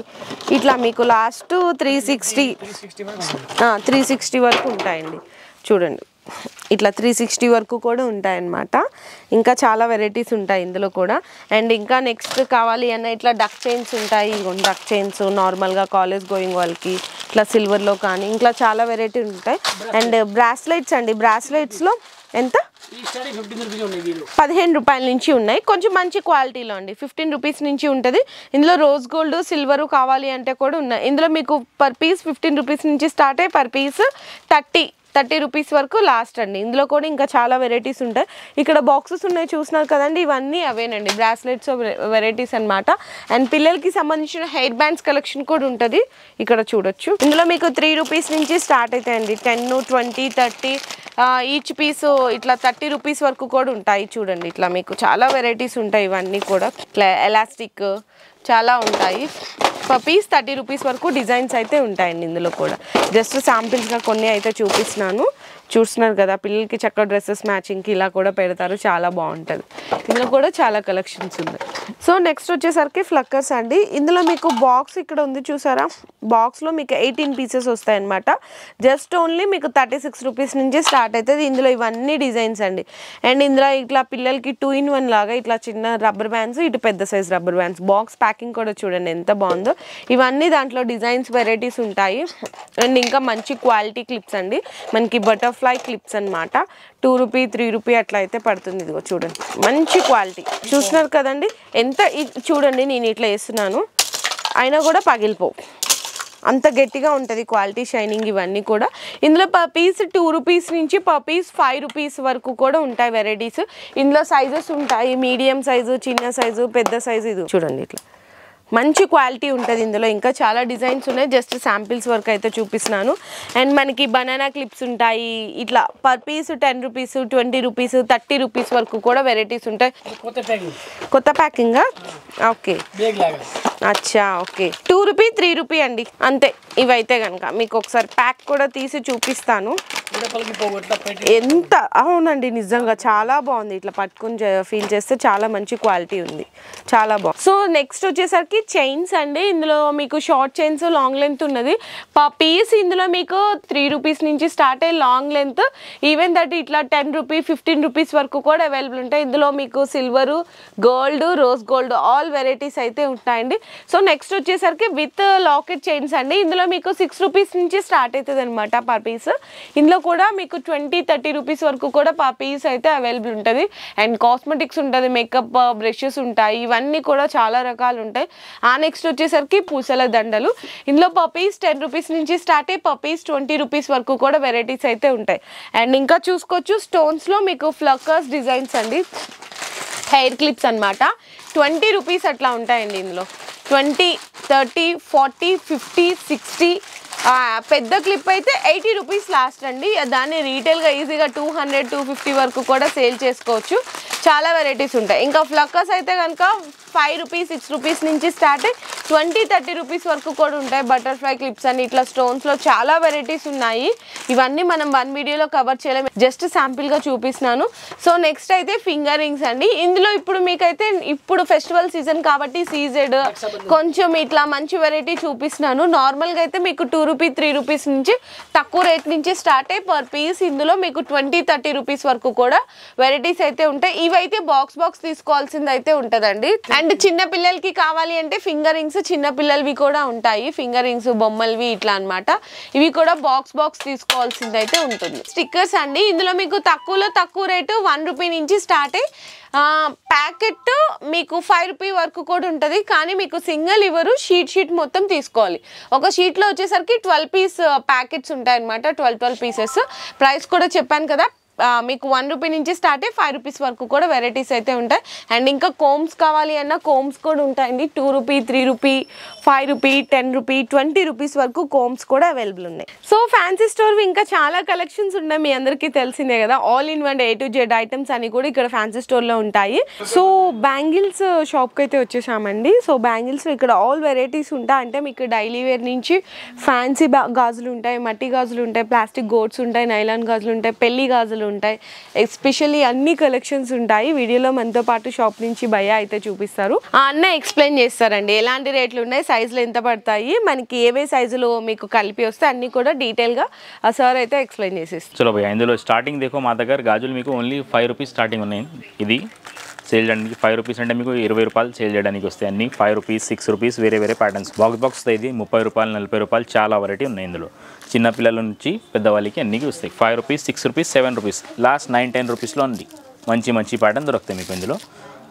ఇట్లా మీకు లాస్ట్ 360 వరకు ఉంటాయండి. చూడండి ఇట్లా 360 వరకు కూడా ఉంటాయన్నమాట. ఇంకా చాలా వెరైటీస్ ఉంటాయి ఇందులో కూడా. అండ్ ఇంకా నెక్స్ట్ కావాలి అన్న ఇట్లా డక్ చైన్స్ ఉంటాయి. డక్ చైన్స్ నార్మల్గా కాలేజ్ గోయింగ్ వాళ్ళకి ఇట్లా సిల్వర్లో కానీ ఇంకా చాలా వెరైటీ ఉంటాయి. అండ్ బ్రాస్లెట్స్ అండి. బ్రాస్లెట్స్లో ఎంత 15 రూపాయల నుంచి ఉన్నాయి. కొంచెం మంచి క్వాలిటీలో అండి. 15 రూపీస్ నుంచి ఉంటుంది. ఇందులో రోజ్ గోల్డ్ సిల్వర్ కావాలి అంటే కూడా ఉన్నాయి. ఇందులో మీకు పర్ పీస్ 15 రూపీస్ నుంచి స్టార్ట్ అయ్యి పర్ పీస్ 30 రూపీస్ వరకు లాస్ట్ అండి. ఇందులో కూడా ఇంకా చాలా వెరైటీస్ ఉంటాయి. ఇక్కడ బాక్సెస్ ఉన్నాయి చూస్తున్నారు కదండి. ఇవన్నీ అవేనండి బ్రాస్లెట్స్ వెరైటీస్ అనమాట. అండ్ పిల్లలకి సంబంధించిన హెయిర్ బ్యాండ్స్ కలెక్షన్ కూడా ఉంటుంది. ఇక్కడ చూడొచ్చు. ఇందులో మీకు 3 రూపీస్ నుంచి స్టార్ట్ అవుతాయండి. 10, 20, 30 ఈచ్ పీస్ ఇట్లా 30 రూపీస్ వరకు కూడా ఉంటాయి. చూడండి ఇట్లా మీకు చాలా వెరైటీస్ ఉంటాయి. ఇవన్నీ కూడా ఇట్లా ఎలాస్టిక్ చాలా ఉంటాయి. పర్ పీస్ 30 రూపీస్ వరకు డిజైన్స్ అయితే ఉంటాయండి. ఇందులో కూడా జస్ట్ శాంపిల్స్గా కొన్ని అయితే చూపిస్తున్నాను. చూస్తున్నారు కదా పిల్లలకి చక్కగా డ్రెస్సెస్ మ్యాచింగ్కి ఇలా కూడా పెడతారు. చాలా బాగుంటుంది. ఇందులో కూడా చాలా కలెక్షన్స్ ఉన్నాయి. సో నెక్స్ట్ వచ్చేసరికి ఫ్లక్కర్స్ అండి. ఇందులో మీకు బాక్స్ ఇక్కడ ఉంది చూసారా. బాక్స్లో మీకు 18 పీసెస్ వస్తాయన్నమాట. జస్ట్ ఓన్లీ మీకు 36 రూపీస్ నుంచి స్టార్ట్ అవుతుంది. ఇందులో ఇవన్నీ డిజైన్స్ అండి. అండ్ ఇందులో ఇట్లా పిల్లలకి 2-in-1 లాగా ఇట్లా చిన్న రబ్బర్ బ్యాండ్స్, ఇటు పెద్ద size rubber bands. Box packing కూడా చూడండి ఎంత బాగుందో. ఇవన్నీ దాంట్లో డిజైన్స్ వెరైటీస్ ఉంటాయి. అండ్ ఇంకా మంచి క్వాలిటీ క్లిప్స్ అండి. మనకి బటర్ఫ్లై క్లిప్స్ అనమాట. 2 రూపీ 3 రూపీ అట్లా అయితే పడుతుంది. ఇదిగో చూడండి మంచి క్వాలిటీ. చూస్తున్నారు కదండి ఎంత చూడండి. నేను ఇట్లా వేస్తున్నాను అయినా కూడా పగిలిపోవు. అంత గట్టిగా ఉంటుంది క్వాలిటీ, షైనింగ్ ఇవన్నీ కూడా. ఇందులో పర్ పీస్ 2 రూపీస్ నుంచి పర్ పీస్ 5 రూపీస్ వరకు కూడా ఉంటాయి వెరైటీస్. ఇందులో సైజెస్ ఉంటాయి, మీడియం సైజు, చిన్న సైజు, పెద్ద సైజు. ఇది చూడండి, ఇట్లా మంచి క్వాలిటీ ఉంటుంది. ఇందులో ఇంకా చాలా డిజైన్స్ ఉన్నాయి, జస్ట్ శాంపిల్స్ వరకు అయితే చూపిస్తున్నాను. అండ్ మనకి బనానా క్లిప్స్ ఉంటాయి. ఇట్లా per piece 10 rupees, 20 rupees, 30 rupees వరకు కూడా వెరైటీస్ ఉంటాయి. కొత్త ప్యాకింగా? ఓకే, అచ్చా, ఓకే. 2 రూపీ 3 రూపీ అండి, అంతే. ఇవైతే కనుక మీకు ఒకసారి ప్యాక్ కూడా తీసి చూపిస్తాను. ఎంత అవునండి, నిజంగా చాలా బాగుంది. ఇట్లా పట్టుకుని ఫీల్ చేస్తే చాలా మంచి క్వాలిటీ ఉంది, చాలా బాగుంది. సో నెక్స్ట్ వచ్చేసరికి చైన్స్ అండి. ఇందులో మీకు షార్ట్ చైన్స్, లాంగ్ లెంత్ ఉన్నది. పీస్ ఇందులో మీకు 3 రూపీస్ నుంచి స్టార్ట్ అయ్యి లాంగ్ లెంత్ ఈవెన్ దట్ ఇట్లా 10 రూపీ 15 రూపీస్ వరకు కూడా అవైలబుల్ ఉంటాయి. ఇందులో మీకు silver, gold, rose gold all varieties అయితే ఉంటాయండి. సో నెక్స్ట్ వచ్చేసరికి విత్ లాకెట్ చైన్స్ అండి. ఇందులో మీకు 6 రూపీస్ నుంచి స్టార్ట్ అవుతుంది అనమాట పర్ పీస్. ఇందులో కూడా మీకు 20-30 రూపీస్ వరకు కూడా పర్ పీస్ అయితే అవైలబుల్ ఉంటుంది. అండ్ కాస్మెటిక్స్ ఉంటుంది, మేకప్ బ్రషెస్ ఉంటాయి, ఇవన్నీ కూడా చాలా రకాలు ఉంటాయి. నెక్స్ట్ వచ్చేసరికి పూసల దండలు. ఇందులో పర్ పీస్ 10 రూపీస్ నుంచి స్టార్ట్ అయ్యి పర్ పీస్ 20 రూపీస్ వరకు కూడా వెరైటీస్ అయితే ఉంటాయి. అండ్ ఇంకా చూసుకోవచ్చు స్టోన్స్లో మీకు ఫ్లక్కర్స్ డిజైన్స్ అండి, హెయిర్ క్లిప్స్ అనమాట. 20 రూపీస్ అట్లా ఉంటాయండి. ఇందులో 20, 30, 40, 50, 60. పెద్ద క్లిప్ అయితే 80 రూపీస్ లాస్ట్ అండి. దాన్ని రీటైల్గా ఈజీగా 200, 250 వరకు కూడా సేల్ చేసుకోవచ్చు. చాలా వెరైటీస్ ఉంటాయి. ఇంకా ఫ్లక్కర్స్ అయితే కనుక 5 రూపీస్, 6 రూపీస్ నుంచి స్టార్ట్ అయ్యి 20-30 రూపీస్ వరకు కూడా ఉంటాయి. బటర్ఫ్లై క్లిప్స్ అని ఇట్లా స్టోన్స్లో చాలా వెరైటీస్ ఉన్నాయి. ఇవన్నీ మనం వన్ వీడియోలో కవర్ చేయలేము, జస్ట్ శాంపిల్గా చూపిస్తున్నాను. సో నెక్స్ట్ అయితే ఫింగర్ రింగ్స్ అండి. ఇందులో ఇప్పుడు మీకైతే ఇప్పుడు ఫెస్టివల్ సీజన్ కాబట్టి సీజెడ్ కొంచెం ఇట్లా మంచి వెరైటీ చూపిస్తున్నాను. నార్మల్గా అయితే మీకు 2 రూపీ 3 రూపీస్ నుంచి తక్కువ రేట్ నుంచి స్టార్ట్ అయ్యి పర్ పీస్ ఇందులో మీకు 20-30 రూపీస్ వరకు కూడా వెరైటీస్ అయితే ఉంటాయి. ఇవైతే బాక్స్ తీసుకోవాల్సింది అయితే ఉంటుందండి. అండ్ చిన్న పిల్లలకి కావాలి అంటే ఫింగర్ రింగ్స్ చిన్న పిల్లలవి కూడా ఉంటాయి. ఫింగర్ రింగ్స్ బొమ్మలవి ఇట్లా అనమాట. ఇవి కూడా బాక్స్ తీసుకోవాల్సింది అయితే ఉంటుంది. స్టిక్కర్స్ అండి. ఇందులో మీకు తక్కువ రేటు 1 రూపీ నుంచి స్టార్ట్ అయ్యి ప్యాకెట్ మీకు 5 రూపీ వరకు కూడా ఉంటుంది. కానీ మీకు సింగిల్ ఇవ్వరు, షీట్ మొత్తం తీసుకోవాలి. ఒక షీట్లో వచ్చేసరికి 12 పీస్ ప్యాకెట్స్ ఉంటాయన్నమాట. 12 పీసెస్. ప్రైస్ కూడా చెప్పాను కదా, మీకు 1 రూపీ నుంచి స్టార్ట్ అయ్యి 5 రూపీస్ వరకు కూడా వెరైటీస్ అయితే ఉంటాయి. అండ్ ఇంకా కోమ్స్ కావాలి అన్న కోమ్స్ కూడా ఉంటాయండి. 2 rupee 3 rupee 5 rupee 10 rupee 20 rupees వరకు కోమ్స్ కూడా అవైలబుల్ ఉన్నాయి. సో ఫ్యాన్సీ స్టోర్ ఇంకా చాలా కలెక్షన్స్ ఉన్నాయి, మీ అందరికీ తెలిసిందే కదా. All in one A to Z items అని కూడా ఇక్కడ ఫ్యాన్సీ స్టోర్లో ఉంటాయి. సో బ్యాంగిల్స్ షాప్కి అయితే వచ్చేసామండి. సో బ్యాంగిల్స్ ఇక్కడ ఆల్ వెరైటీస్ ఉంటాయి. అంటే మీకు డైలీ వేర్ నుంచి ఫ్యాన్సీ గాజులు ఉంటాయి, మట్టి గాజులు ఉంటాయి, ప్లాస్టిక్ గోడ్స్ ఉంటాయి, నైలాన్ గాజులు ఉంటాయి, పెళ్లి గాజులు ఉంటాయి. ఎస్పెషల్లీ అన్ని కలెక్షన్స్ ఉంటాయి. వీడియోలో మనతో పాటు షాప్ నుంచి భయ్య అయితే చూపిస్తారు. ఆ అన్న ఎక్స్ప్లెయిన్ చేస్తారండి ఎలాంటి రేట్లు ఉన్నాయి, సైజులు ఎంత పడతాయి, మనకి ఏవే సైజులు మీకు కలిపి వస్తే అన్ని కూడా డీటెయిల్గా ఆ సార్ అయితే ఎక్స్ప్లెయిన్ చేసేస్తారు. చలో భయ్య, ఇందులో స్టార్టింగ్ దేకో మా దగ్గర గాజులు మీకు ఓన్లీ 5 రూపీస్ స్టార్టింగ్ ఉన్నాయి. ఇది సేల్ చేయడానికి 5 రూపీస్ అంటే మీకు 20 రూపాయలు సేల్ చేయడానికి వస్తాయి. అన్ని 5 రూపీస్ 6 రూపీస్ వేరే ప్యాటర్న్స్ బాక్స్ ఇది 30 రూపాయలు 40 రూపాయలు చాలా వెరైటీ ఉన్నాయి. ఇందులో చిన్న పిల్లల నుంచి పెద్దవాళ్ళకి అన్నికి వస్తాయి. 5 రూపీస్ 6 రూపీస్ 7 రూపీస్ లాస్ట్ 9-10 రూపీస్లో ఉంది. మంచి ప్యాటర్న్ దొరుకుతాయి మీకు. ఇందులో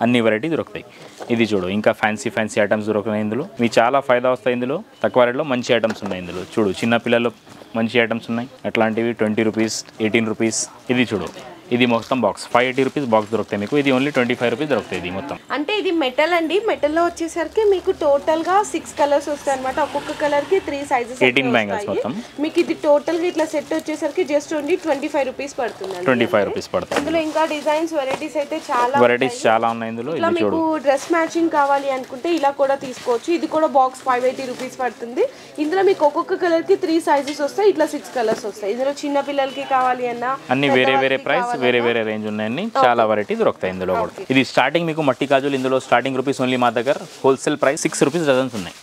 అన్ని వెరైటీ దొరుకుతాయి. ఇది చూడు, ఇంకా ఫ్యాన్సీ ఐటమ్స్ దొరుకుతాయి. ఇందులో మీకు చాలా ఫైదా వస్తాయి. ఇందులో తక్కువ రేట్లో మంచి ఐటమ్స్ ఉన్నాయి. ఇందులో చూడు, చిన్న పిల్లలు మంచి ఐటమ్స్ ఉన్నాయి. అట్లాంటివి 20 రూపీస్ 18 రూపీస్. ఇది చూడు, ఇది మొత్తం బాక్స్ 580 రూపీస్ బాక్స్ దొరుకుతాయి మీకు. ఇది ఓన్లీ 25 రూపీస్ దొరుకుతాయి. ఇది మొత్తం అంటే ఇది మెటల్ అండి. మెటల్లో వచ్చేసరికి మీకు టోటల్గా 6 కలర్స్ వస్తాయి అనమాట. ఒక్కొక్క కలర్కి 3 సైజెస్ 18 బ్యాంగిల్స్ మొత్తం. మీకు ఇది టోటల్గా ఇట్లా సెట్ వచ్చేసరికి జస్ట్ ఓన్లీ 25 రూపీస్ పడుతుంది. 25 రూపీస్ పడుతుంది. ఇందులో ఇంకా డిజైన్స్ వెరైటీస్ అయితే చాలా ఉన్నాయి. ఇందులో ఇలా మీకు డ్రెస్ మ్యాచింగ్ కావాలి అనుకుంటే ఇలా కూడా తీసుకోవచ్చు. ఇది కూడా బాక్స్ 580 రూపీస్ పడుతుంది. ఇందులో మీకు ఒక్కొక్క కలర్కి 3 సైజెస్ వస్తాయి. ఇట్లా 6 కలర్స్ వస్తాయి. ఇందులో చిన్న పిల్లలకి కావాలి అన్న అన్ని వేరే ప్రైస్ వేరే రేంజ్ ఉన్నాయని చాలా వెరైటీ దొరుకుతాయి. ఇందులో కూడా ఇది స్టార్టింగ్ మీకు మట్టి గాజులు. ఇందులో స్టార్టింగ్ రూపీస్ ఓన్లీ మా దగ్గర హోల్సేల్ ప్రైస్ 6 రూపీస్ డజన్స్ ఉన్నాయి.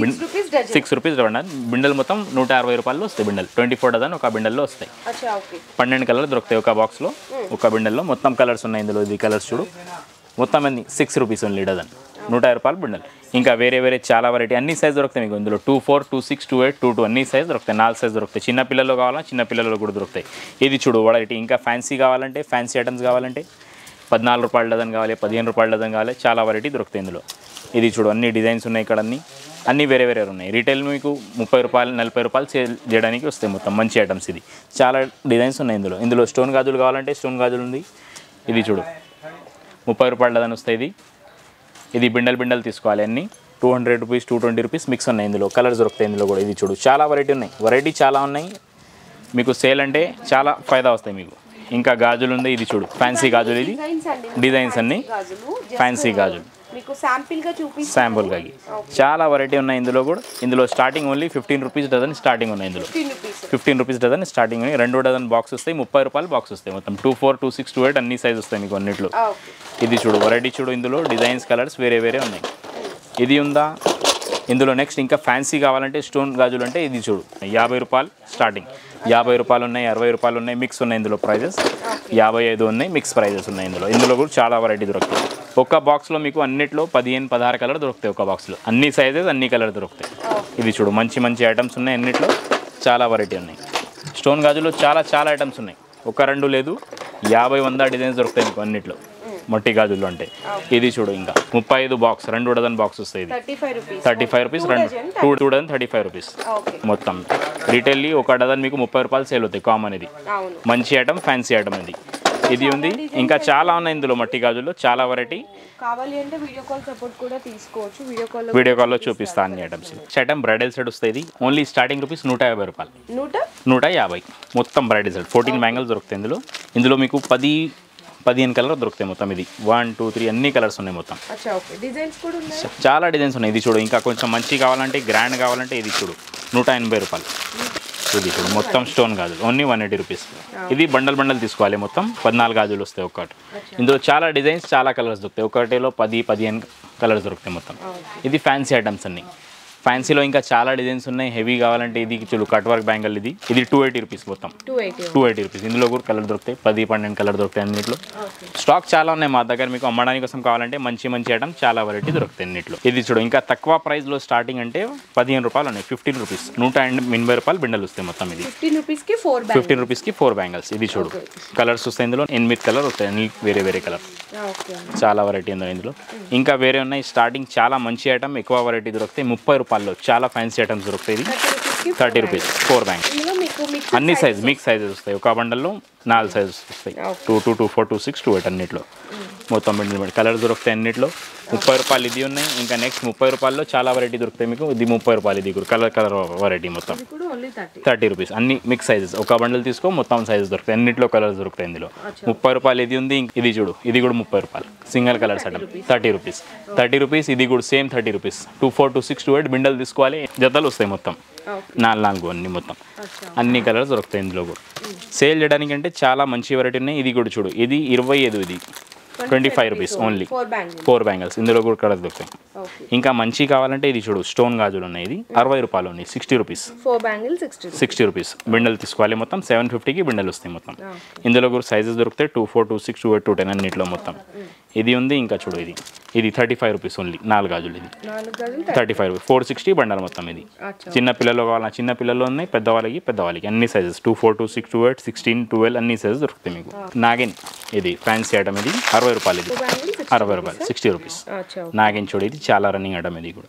6 రూపీస్ డజన్. బిండల్ మొత్తం 160 రూపాయలు వస్తాయి. బిండల్ 24 డజన్ ఒక బిండల్లో వస్తాయి. 12 కలర్లు దొరుకుతాయి ఒక బాక్స్లో. ఒక బిండల్లో మొత్తం కలర్స్ ఉన్నాయి. ఇందులో ఇది కలర్స్ చూడు, మొత్తం అన్ని 6 రూపీస్ ఓన్లీ డజన్. 150 రూపాయలు బిండల్. ఇంకా వేరే చాలా వెరైటీ అన్ని సైజ్ దొరుకుతాయి మీకు. ఇందులో 24, 26, 28, 22 అన్ని సైజ్ దొరుకుతాయి. 4 సైజ్ దొరుకుతాయి. చిన్న పిల్లలు కావాలా చిన్న పిల్లలు కూడా దొరుకుతాయి. ఇది చూడు వెరైటీ. ఇంకా ఫ్యాన్సీ కావాలంటే ఫ్యాన్సీ ఐటమ్స్ కావాలంటే 14 రూపాయల డజన్ కావాలి, 15 రూపాయల డజన్ కావాలి. చాలా వెరైటీ దొరుకుతాయి ఇందులో. ఇది చూడు, అన్ని డిజైన్స్ ఉన్నాయి ఇక్కడ. అన్ని అన్నీ వేరే వేరే ఉన్నాయి. రీటైల్ మీకు 30 రూపాయలు 40 రూపాయలు సేల్ చేయడానికి వస్తాయి మొత్తం. మంచి ఐటమ్స్ ఇది. చాలా డిజైన్స్ ఉన్నాయి ఇందులో స్టోన్ గాజులు కావాలంటే స్టోన్ గాజులు ఉంది. ఇది చూడు 30 రూపాయల డజన్ వస్తాయి. ఇది బిండల్ తీసుకోవాలి. అన్నీ 200 రూపీస్ 220 రూపీస్ మిక్స్ ఉన్నాయి. ఇందులో కలర్స్ దొరుకుతాయి. ఇందులో కూడా ఇది చూడు చాలా వెరైటీ చాలా ఉన్నాయి. మీకు సేల్ అంటే చాలా ఫైదా వస్తాయి మీకు. ఇంకా గాజులు ఉంది. ఇది చూడు ఫ్యాన్సీ గాజులు. ఇది డిజైన్స్ అన్నీ ఫ్యాన్సీ గాజులు మీకు శాంపిల్గా చూపిస్తాను. శాంపుల్గా చాలా వెరైటీ ఉన్నాయి ఇందులో starting only 15 rupees dozen starting ఉన్నాయి. ఇందులో 15 రూపీస్ డజన్ స్టార్టింగ్ ఉన్నాయి. 2 డజన్ బాక్స్ వస్తాయి. 30 రూపాయలు బాక్స్ వస్తాయి. మొత్తం 24, 26, 28 అన్ని సైజ్ వస్తాయి మీకు అన్నిట్లో. ఇది చూడు వెరైటీ చూడు. ఇందులో డిజైన్స్ కలర్స్ వేరే ఉన్నాయి. ఇది ఉందా ఇందులో. నెక్స్ట్ ఇంకా ఫ్యాన్సీ కావాలంటే స్టోన్ గాజులు అంటే ఇది చూడు 50 రూపాయలు స్టార్టింగ్. 50 రూపాయలు ఉన్నాయి, 60 రూపాయలు ఉన్నాయి. మిక్స్ ఉన్నాయి ఇందులో ప్రైజెస్. 55 ఉన్నాయి. మిక్స్ ప్రైజెస్ ఉన్నాయి ఇందులో కూడా చాలా వెరైటీ దొరుకుతాయి. ఒక్క బాక్స్లో మీకు అన్నిట్లో 15-16 కలర్ దొరుకుతాయి. ఒక బాక్స్లో అన్ని సైజెస్ అన్ని కలర్ దొరుకుతాయి. ఇది చూడు మంచి ఐటమ్స్ ఉన్నాయి. అన్నిట్లో చాలా వెరైటీ ఉన్నాయి. స్టోన్ గాజులో చాలా ఐటమ్స్ ఉన్నాయి. 1-2 లేదు 50-100 డిజైన్స్ దొరుకుతాయి మీకు అన్నిట్లో మట్టి గాజుల్లో అంటే. ఇది చూడు ఇంకా 35 బాక్స్ 2 డజన్ బాక్స్ వస్తాయి. 35 రూపీస్ 2 డజన్ 35 రూపీస్ మొత్తం. రీటైల్లీ 1 డజన్ మీకు 30 రూపాయలు సేల్ అవుతాయి. కామన్ ఇది మంచి ఐటమ్ ఫ్యాన్సీ ఐటమ్ ఇది ఉంది. ఇంకా చాలా ఉన్నాయి ఇందులో మట్టి గాజుల్లో చాలా వెరైటీ. కావాలి అంటే వీడియో కాల్ సపోర్ట్ కూడా తీసుకోవచ్చు. వీడియో కాల్లో చూపిస్తా అన్ని ఐటమ్స్. ఐటమ్ బ్రైడల్ సెట్ వస్తుంది. ఓన్లీ స్టార్టింగ్ రూపీస్ 150 రూపాయలు. 150 మొత్తం బ్రైడల్ సెట్. 14 బ్యాంగిల్స్ దొరుకుతాయి ఇందులో మీకు 15 కలర్ దొరుకుతాయి మొత్తం. ఇది 1, 2, 3 అన్ని కలర్స్ ఉన్నాయి మొత్తం. చాలా డిజైన్స్ ఉన్నాయి. ఇది చూడు ఇంకా కొంచెం మంచి కావాలంటే గ్రాండ్ కావాలంటే ఇది చూడు 180 రూపాయలు. ఇది చూడు మొత్తం స్టోన్ గాజులు ఓన్లీ 180 రూపీస్. ఇది బండల్ తీసుకోవాలి. మొత్తం 14 గాజులు వస్తాయి ఒక్కటి. ఇందులో చాలా డిజైన్స్ చాలా కలర్స్ దొరుకుతాయి. ఒకటిలో 10-15 కలర్స్ దొరుకుతాయి మొత్తం. ఇది ఫ్యాన్సీ ఐటమ్స్ అన్ని. ఫ్యాన్సీలో ఇంకా చాలా డిజైన్స్ ఉన్నాయి. హెవీ కావాలంటే ఇది చూడు కట్ వర్క్ బ్యాంగిల్. ఇది 280 రూపీస్ మొత్తం. 280 రూపీస్. ఇందులో కూడా కలర్ దొరుకుతాయి. 10-12 కలర్ దొరుకుతాయి అన్నింటిలో. స్టాక్ చాలా ఉన్నాయి మా దగ్గర. మీకు అమ్మడానికి కోసం కావాలంటే మంచి ఐటమ్ చాలా వెరైటీ దొరుకుతాయి అన్నింటిలో. ఇది చూడు ఇంకా తక్కువ ప్రైస్లో స్టార్టింగ్ అంటే 15 రూపాయలు ఉన్నాయి. 15 రూపీస్ 180 రూపాయలు బిండలు వస్తాయి మొత్తం. ఇది 15 రూపీస్కి 4 బ్యాంగిల్స్. ఇది చూడు కలర్స్ వస్తాయి. ఇందులో 8 కలర్ వస్తాయి అన్ని వేరే కలర్. చాలా వెరైటీ ఉంది ఇందులో. ఇంకా వేరే ఉన్నాయి. స్టార్టింగ్ చాలా మంచి ఐటమ్ ఎక్కువ వెరైటీ దొరుకుతాయి. 30 రూపాయలు చాలా ఫ్యాన్సీ ఐటమ్స్ దొరుకుతాయి. 30 రూపీస్ 4 బ్యాంగిల్స్. అన్ని సైజ్ మిక్స్ సైజెస్ వస్తాయి. ఒక బండల్లో 4 సైజెస్ వస్తాయి. 2, 2, 2, 4, 2, 6, 2, 8 అన్నిట్లో మొత్తం బిండల్ కలర్స్ దొరుకుతాయి అన్నిట్లో. 30 రూపాయలు ఇది ఉన్నాయి. ఇంకా నెక్స్ట్ 30 రూపాయల్లో చాలా వెరైటీ దొరుకుతాయి మీకు. ఇది 30 రూపాయలు. ఇది కూడా కలర్ వెరైటీ మొత్తం 30 రూపీస్. అన్ని మిక్స్ సైజెస్. ఒక బండల్ తీసుకో మొత్తం సైజెస్ దొరుకుతాయి. అన్నిట్లో కలర్స్ దొరుకుతాయి ఇందులో. 30 రూపాయలు ఇది ఉంది. ఇది చూడు ఇది కూడా 30 రూపాయలు single colours item 30 rupees. 30 rupees. ఇది కూడా సేమ్ 30 రూపీస్. 2, 4, 2, 6, 2, 8 బిండల్ తీసుకోవాలి. జతలు వస్తాయి మొత్తం 4 అన్ని మొత్తం అన్ని కలర్స్ దొరుకుతాయి ఇందులో కూడా. సేల్ చేయడానికి అంటే చాలా మంచి వెరైటీ ఉన్నాయి. ఇది కూడా చూడు ఇది 25. ఇది 25 రూపీస్ ఓన్లీ 4 బ్యాంగిల్స్. ఇందులో కూడా కలర్స్ దొరుకుతాయి. ఇంకా మంచి కావాలంటే ఇది చూడు స్టోన్ గాజులు ఉన్నాయి. ఇది 60 రూపాయలు ఉన్నాయి. 60 రూపీస్ 60 రూపీస్ బిండల్ తీసుకోవాలి. మొత్తం 750కి బిండల్ వస్తాయి మొత్తం. ఇందులో కూడా సైజెస్ దొరుకుతాయి. 2, 4, 2, 6, 2, 8, 2, 10 అన్నింటిలో మొత్తం. ఇది ఉంది. ఇంకా చూడు ఇది 35 రూపీస్ ఓన్లీ 4 గాజులు. ఇది 35 రూపీస్ 460 బండల్ మొత్తం. ఇది చిన్న పిల్లలు కావాలన్నా చిన్న పిల్లలు ఉన్నాయి. పెద్దవాళ్ళకి అన్ని సైజెస్ 2, 4, 2, 6, 2, 8, 16, 12 అన్ని సైజెస్ దొరుకుతాయి మీకు. నాగిన్ ఇది ఫ్యాన్సీ ఐటమ్. ఇది 60 రూపాయలు. ఇది 60 రూపాయలు 60 రూపీస్. నాగిన్ చూడు ఇది చాలా రన్నింగ్ ఐటమ్. ఇది కూడా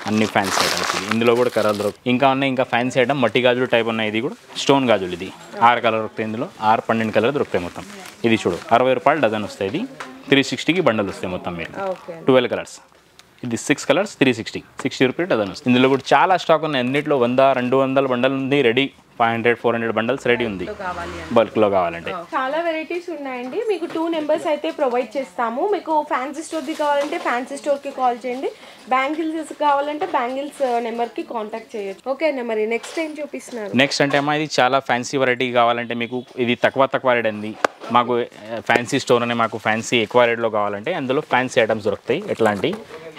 అన్ని ఫ్యాన్సీ ఐటమ్స్. ఇది ఇందులో కూడా కలర్ దొరుకుతాయి. ఇంకా ఉన్నాయి. ఇంకా ఫ్యాన్సీ ఐటమ్ మట్టి గాజులు టైప్ ఉన్నాయి. ఇది కూడా స్టోన్ గాజులు. ఇది 6 కలర్ దొరుకుతాయి. ఇందులో 12 కలర్ దొరుకుతాయి మొత్తం. ఇది చూడు 60 రూపాయలు డజన్ వస్తాయి. ఇది 360కి బండల్ వస్తాయి మొత్తం మీరు. 12 కలర్స్. ఇది 6 కలర్స్ 360 60 రూపీస్ డజన్ వస్తుంది. ఇందులో కూడా చాలా స్టాక్ ఉన్నాయి. అన్నింటిలో 100-200 బండల్ ఉంది రెడీ. 500-400 బండల్స్ రెడీ ఉంది బల్క్లో కావాలంటే. చాలా వెరైటీస్ ఉన్నాయండి. మీకు 2 నెంబర్స్ అయితే ప్రొవైడ్ చేస్తాము. మీకు ఫ్యాన్సీ స్టోర్ది కావాలంటే ఫ్యాన్సీ స్టోర్కి కాల్ చేయండి. బ్యాంగిల్స్ కావాలంటే బ్యాంగిల్స్ నెంబర్కి కాంటాక్ట్ చేయొచ్చు. ఓకే అన్న మరి నెక్స్ట్ ఏం చూపిస్తున్నారు? నెక్స్ట్ అంటే అమ్మా ఇది చాలా ఫ్యాన్సీ వెరైటీ కావాలంటే మీకు ఇది తక్కువ రేట్ అండి. మాకు ఫ్యాన్సీ స్టోర్ అనే మాకు ఫ్యాన్సీ ఎక్కువ రేట్లో కావాలంటే అందులో ఫ్యాన్సీ ఐటమ్స్ దొరుకుతాయి. ఎట్లాంటి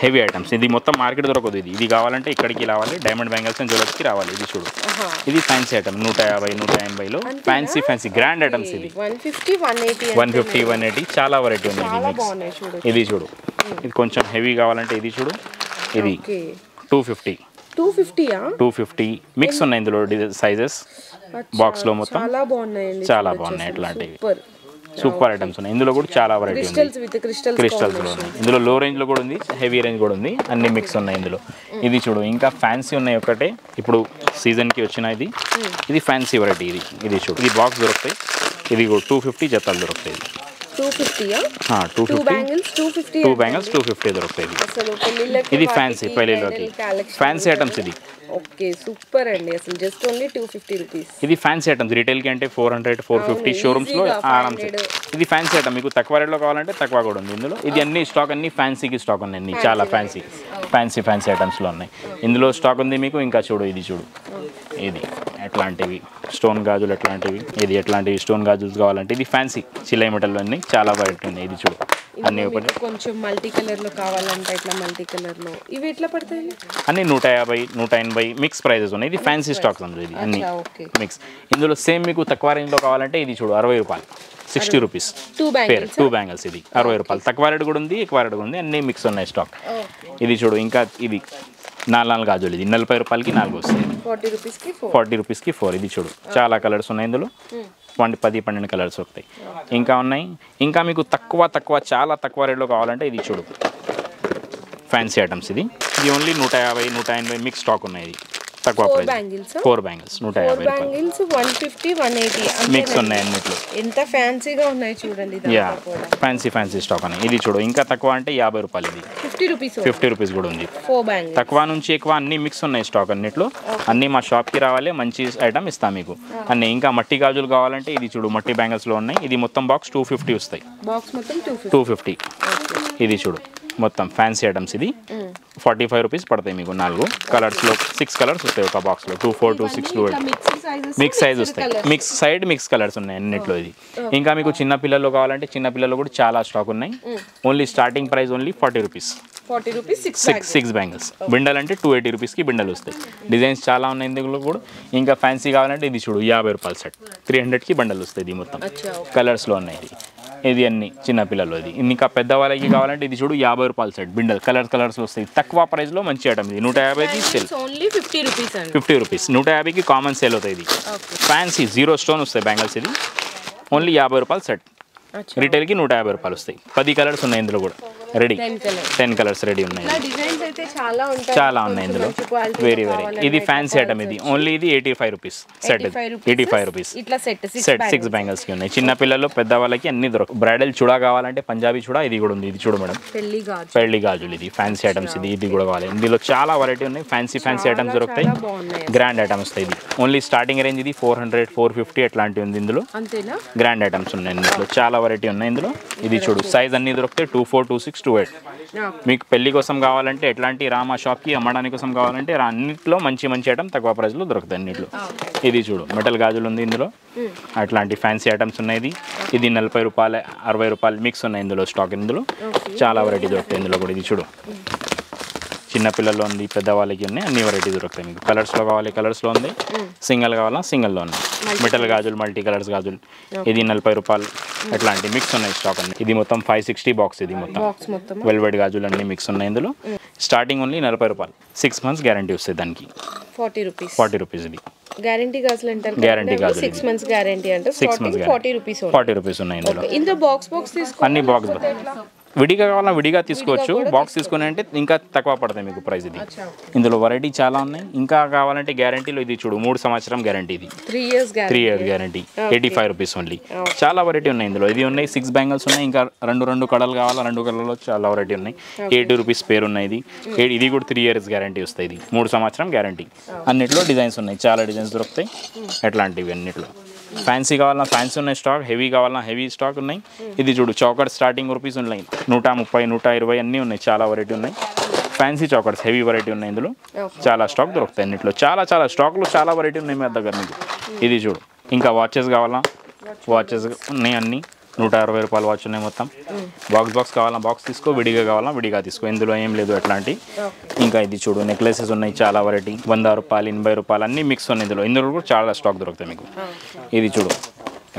హెవీ ఐటమ్స్. ఇది మొత్తం మార్కెట్ దొరకదు. ఇది కావాలంటే ఇక్కడికి రావాలి. డైమండ్ బ్యాంగిల్స్ అండ్ జ్యువెలర్స్కి రావాలి. ఇది చూడు ఇది ఫ్యాన్సీ ఐటమ్ 150-180లో ఫ్యాన్సీ గ్రాండ్ ఐటమ్స్. ఇది 150-180 చాలా వెరైటీ ఉంది. ఇది చూడు ఇది కొంచెం హెవీ కావాలంటే ఇది చూడు ఇది 250 మిక్స్ ఉన్నాయి ఇందులో సైజెస్ బాక్స్లో మొత్తం. చాలా బాగున్నాయి ఇట్లాంటివి. సూపర్ ఐటమ్స్ ఉన్నాయి. ఇందులో కూడా చాలా వెరైటీ ఉంది. క్రిస్టల్స్ విత్ క్రిస్టల్స్ లో ఉన్నాయి. ఇందులో లో రేంజ్ లో కూడా ఉంది, హెవీ రేంజ్ కూడా ఉంది, అన్ని మిక్స్ ఉన్నాయి ఇందులో. ఇది చూడు ఇంకా ఫ్యాన్సీ ఉన్నాయి ఒకటే ఇప్పుడు సీజన్ కి వచ్చిన ఇది ఫ్యాన్సీ వెరైటీ. ఇది చూడు ఇది బాక్స్ దొరుకుతాయి. ఇది కూడా 250 జతలు దొరుకుతాయి. 250 బ్యాంగిల్స్ 250 దొరుకుతాయి. ఇది ఫ్యాన్సీ పెళ్ళిలోకి ఫ్యాన్సీ ఐటమ్స్. ఇది ఓకే సూపర్ అండి. అసలు జస్ట్ ఓన్లీ 250 రూపీస్. ఇది ఫ్యాన్సీ ఐటమ్స్. రిటైల్ కి అంటే 400 450, షోరూమ్స్ లో ఆరామ్సే. ఇది ఫ్యాన్సీ ఐటమ్. మీకు తక్కువ రేట్లో కావాలంటే తక్కువ కూడా ఉంది ఇందులో. ఇది అన్ని స్టాక్ అన్ని ఫ్యాన్సీకి స్టాక్ ఉన్నాయి అన్ని. చాలా ఫ్యాన్సీ ఐటమ్స్ లో ఉన్నాయి. ఇందులో స్టాక్ ఉంది మీకు. ఇంకా చూడు ఇది చూడు ఇది ఎట్లాంటివి స్టోన్ గాజులు ఎట్లాంటివి. ఇది ఎట్లాంటివి స్టోన్ గాజులు కావాలంటే ఇది ఫ్యాన్సీ చిల్లై మెటల్లో అన్ని చాలా వెరైటీ ఉన్నాయి. ఇది చూడు అన్ని ఒకటి కొంచెం మల్టీ కలర్ లో కావాలంటే ఇట్లా మల్టీ కలర్ లో ఇవి ఎట్లా పడతాయి? అన్ని 150 180 మిక్స్ ప్రైజెస్ ఉన్నాయి. ఇది ఫ్యాన్సీ స్టాక్స్ ఉంది. ఇది అన్ని మిక్స్. ఇందులో సేమ్ మీకు తక్కువ రేంజ్లో కావాలంటే ఇది చూడు 60 రూపాయలు 60 రూపీస్ పేర్ 2 బ్యాంగిల్స్. ఇది 60 రూపాయలు. తక్కువ రేటు కూడా ఉంది, ఎక్కువ రేటు కూడా ఉంది, అన్ని మిక్స్ ఉన్నాయి స్టాక్. ఇది చూడు ఇంకా ఇది 4 గాజులు. ఇది 40 రూపాయలకి 4 వస్తాయి. 40 రూపీస్కి 4. ఇది చూడు చాలా కలర్స్ ఉన్నాయి ఇందులో. 10-12 కలర్స్ వస్తాయి. ఇంకా ఉన్నాయి. ఇంకా మీకు తక్కువ చాలా తక్కువ రేట్లో కావాలంటే ఇది చూడు ఫ్యాన్సీ ఐటమ్స్. ఇది ఓన్లీ 150 180 మిక్స్ స్టాక్ ఉన్నాయి. ఇది తక్కువ ప్రైస్. 4 బ్యాంగిల్స్ 150 రూపాయలు. 150 180 మిక్స్ ఉన్నాయి అన్నిట్లో. ఎంత ఫ్యాన్సీగా ఉన్నాయి చూడండి. యా ఫ్యాన్సీ స్టాక్ అని. ఇది చూడు ఇంకా తక్కువ అంటే 50 రూపాయలు. ఇది 50 రూపీస్ కూడా ఉంది. తక్కువ నుంచి ఎక్కువ అన్ని మిక్స్ ఉన్నాయి స్టాక్ అన్నిట్లో. అన్ని మా షాప్కి రావాలి, మంచి ఐటమ్ ఇస్తాం మీకు అన్ని. ఇంకా మట్టి గాజులు కావాలంటే ఇది చూడు మట్టి బ్యాంగిల్స్లో ఉన్నాయి. ఇది మొత్తం బాక్స్ 250 వస్తాయి. 250. ఇది చూడు మొత్తం ఫ్యాన్సీ ఐటమ్స్. ఇది 45 రూపీస్ పడతాయి మీకు. 4 కలర్స్లో 6 కలర్స్ వస్తాయి ఒక బాక్స్లో. 2 4 2 6 2 8 మిక్స్ సైజ్ వస్తాయి. మిక్స్ కలర్స్ ఉన్నాయి అన్నిట్లో. ఇది ఇంకా మీకు చిన్న పిల్లలు కావాలంటే చిన్న పిల్లలు కూడా చాలా స్టాక్ ఉన్నాయి. Only starting price only 40 rupees. 6 bangles. Bundle అంటే 280 రూపీస్కి బిండల్ వస్తాయి. డిజైన్స్ చాలా ఉన్నాయి ఇందులో కూడా. ఇంకా ఫ్యాన్సీ కావాలంటే ఇది చూడు 50 రూపాయల సెట్ 300కి బండల్ వస్తాయి. ఇది మొత్తం కలర్స్లో ఉన్నాయి. ఇది అన్ని చిన్నపిల్లలు. ఇది ఇంకా పెద్దవాళ్ళకి కావాలంటే ఇది చూడు 50 రూపాయల సెట్ బిండల్ కలర్స్ వస్తాయి. తక్కువ ప్రైస్లో మంచి ఐటమ్. ఇది 150కి సేల్. 50 రూపీస్ 150కి కామన్ సేల్ అవుతాయి. ఇది ఫ్యాన్సీ 0 స్టోన్ వస్తాయి బ్యాంగిల్స్. ఇది ఓన్లీ 50 రూపాయల సెట్. రిటైల్కి 150 రూపాయలు వస్తాయి. 10 కలర్స్ ఉన్నాయి ఇందులో కూడా రెడీ. 10 కలర్స్ రెడీ ఉన్నాయి. చాలా ఉన్నాయి ఇందులో వేరే. ఇది ఫ్యాన్సీ ఐటమ్. ఇది ఓన్లీ ఇది 85 రూపీస్ సెట్. 85 రూపీస్ సెట్ 6 బ్యాంగిల్స్కి ఉన్నాయి. చిన్న పిల్లలు పెద్దవాళ్ళకి అన్ని దొరకవు. బ్రైడల్ చూడా కావాలంటే పంజాబీ చూడా ఇది కూడా ఉంది. ఇది చూడు మేడం పెళ్లి గాజులు. ఇది ఫ్యాన్సీ ఐటమ్స్. ఇది కూడా కావాలి. ఇందులో చాలా వెరైటీ ఉన్నాయి. ఫ్యాన్సీ ఐటమ్స్ దొరుకుతాయి. గ్రాండ్ ఐటమ్స్ వస్తాయి. ఇది ఓన్లీ స్టార్టింగ్ రేంజ్ ఇది 400 450 అట్లాంటివి ఉంది. ఇందులో గ్రాండ్ ఐటమ్స్ ఉన్నాయి. ఇందులో చాలా వెరైటీ ఉన్నాయి ఇందులో. ఇది చూడు సైజ్ అన్ని దొరుకుతాయి. 24 26 28. మీకు పెళ్లి కోసం కావాలంటే ఎట్లాంటి రామా షాప్కి అమ్మడానికి కోసం కావాలంటే అన్నింటిలో మంచి ఐటమ్ తక్కువ ప్రైస్లో దొరుకుతాయి అన్నింటిలో. ఇది చూడు మెటల్ గాజులు ఉంది ఇందులో. అట్లాంటి ఫ్యాన్సీ ఐటమ్స్ ఉన్నాయి. ఇది 40 రూపాయలు 60 రూపాయలు మిక్స్ ఉన్నాయి ఇందులో స్టాక్. ఇందులో చాలా వెరైటీ దొరుకుతాయి ఇందులో కూడా. ఇది చూడు చిన్నపిల్లల్లో ఉంది, పెద్దవాళ్ళకి ఉన్నాయి, అన్ని వెరైటీ దొరుకుతాయి మీకు. కలర్స్లో కావాలి కలర్స్లో ఉంది, సింగిల్ కావాలా సింగిల్లో ఉంది. మెటల్ గాజులు మల్టీ కలర్స్ గాజులు. ఇది 40 రూపాయలు. అట్లాంటి మిక్స్ ఉన్నాయి స్టాక్ అన్ని. ఇది మొత్తం 560 బాక్స్. ఇది మొత్తం వెల్వెట్ గాజులు అన్ని మిక్స్ ఉన్నాయి ఇందులో. స్టార్టింగ్ ఓన్లీ 40 రూపాయలు. 6 months గ్యారంటీ వస్తుంది దానికి. 40 రూపీస్. ఇది గ్యారంటీ గాజులు అంటారు. గ్యారంటీ గాజులు 6 months గ్యారంటీ అంటే 6 months 40 రూపీస్ ఉన్నాయి ఇందులో. బాక్స్ అన్ని బాక్స్ విడిగా కావాలన్నా విడిగా తీసుకోవచ్చు. బాక్స్ తీసుకుని అంటే ఇంకా తక్కువ పడతాయి మీకు ప్రైస్. ఇది ఇందులో వెరైటీ చాలా ఉన్నాయి. ఇంకా కావాలంటే గ్యారంటీలో ఇది చూడు 3 సంవత్సరం గ్యారంటీ. ఇది 3 years గ్యారంటీ 85 రూపీస్ ఓన్లీ. చాలా వెరైటీ ఉన్నాయి ఇందులో. ఇది ఉన్నాయి 6 బ్యాంగిల్స్ ఉన్నాయి. ఇంకా రెండు కడలు కావాలా 2 కడలలో చాలా వెరైటీ ఉన్నాయి. 80 రూపీస్ పేరు ఉన్నాయి. ఇది కూడా 3 years గ్యారంటీ వస్తాయి. ఇది 3 సంవత్సరం గ్యారంటీ. అన్నిట్లో డిజైన్స్ ఉన్నాయి. చాలా డిజైన్స్ దొరుకుతాయి అట్లాంటివి అన్నిట్లో. ఫ్యాన్సీ కావాలన్నా ఫ్యాన్సీ ఉన్నాయి స్టాక్. హెవీ కావాలన్నా హెవీ స్టాక్ ఉన్నాయి. ఇది చూడు చౌకట్ స్టార్టింగ్ రూపీస్ ఉన్నాయి. 130 120 అన్నీ ఉన్నాయి. చాలా వెరైటీ ఉన్నాయి. ఫ్యాన్సీ చౌకట్స్ హెవీ వెరైటీ ఉన్నాయి ఇందులో. చాలా స్టాక్ దొరుకుతాయి అన్నింటిలో. చాలా స్టాక్లు చాలా వెరైటీ ఉన్నాయి మీ దగ్గర మీకు. ఇది చూడు ఇంకా వాచెస్ కావాలా వాచెస్ ఉన్నాయి అన్నీ. 160 రూపాయలు వాచ్ ఉన్నాయి మొత్తం. బాక్స్ కావాలా బాక్స్ తీసుకో, విడిగా కావాలా విడిగా తీసుకో. ఇందులో ఏం లేదు అట్లాంటి. ఇంకా ఇది చూడు నెక్లెసెస్ ఉన్నాయి చాలా వెరైటీ. 100 రూపాయలు 80 రూపాయలు అన్నీ మిక్స్ ఉన్నాయి ఇందులో. ఇందులో కూడా చాలా స్టాక్ దొరుకుతాయి మీకు. ఇది చూడు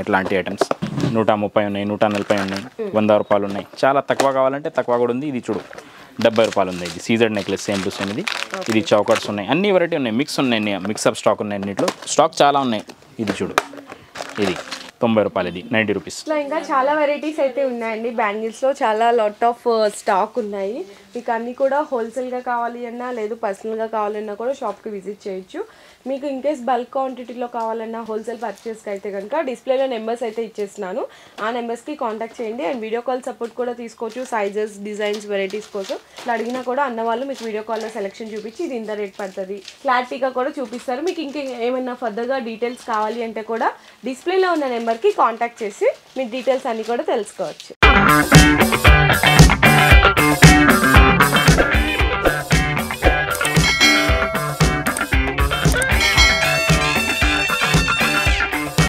ఎట్లాంటి ఐటమ్స్ 130 ఉన్నాయి 140 ఉన్నాయి 100 రూపాయలు ఉన్నాయి. చాలా తక్కువ కావాలంటే తక్కువ కూడా ఉంది. ఇది చూడు 70 రూపాయలు ఉంది. ఇది CZ necklace same to same. ఇది చౌకట్స్ ఉన్నాయి. అన్ని వెరైటీ ఉన్నాయి. మిక్స్ ఉన్నాయి. మిక్సప్ స్టాక్ ఉన్నాయి అన్నింటిలో. స్టాక్ చాలా ఉన్నాయి. ఇది చూడు ఇది 90 రూపాయలు, ఇది 90 రూపీస్. ఇట్లా ఇంకా చాలా వెరైటీస్ అయితే ఉన్నాయండి. బ్యాంగిల్స్లో చాలా లాట్ ఆఫ్ స్టాక్ ఉన్నాయి. మీకు అన్నీ కూడా హోల్సేల్గా కావాలి అన్నా లేదు పర్సనల్గా కావాలన్నా కూడా షాప్కి విజిట్ చేయొచ్చు. మీకు ఇన్ కేస్ బల్క్ క్వాంటిటీలో కావాలన్నా హోల్సేల్ పర్చేస్కి అయితే కనుక డిస్ప్లేలో నెంబర్స్ అయితే ఇచ్చేస్తున్నాను. ఆ నెంబర్స్కి కాంటాక్ట్ చేయండి. అండ్ వీడియో కాల్ సపోర్ట్ కూడా తీసుకోవచ్చు. సైజెస్, డిజైన్స్, వెరైటీస్ కోసం ఇట్లా అడిగినా కూడా అన్న వాళ్ళు మీకు వీడియో కాల్లో సెలెక్షన్ చూపించి ఇది ఇంత రేట్ పడుతుంది క్లారిటీగా కూడా చూపిస్తారు. మీకు ఇంకా ఏమైనా ఫర్దర్గా డీటెయిల్స్ కావాలి అంటే కూడా డిస్ప్లేలో ఉన్న నెంబర్కి కాంటాక్ట్ చేసి మీ డీటెయిల్స్ అన్నీ కూడా తెలుసుకోవచ్చు.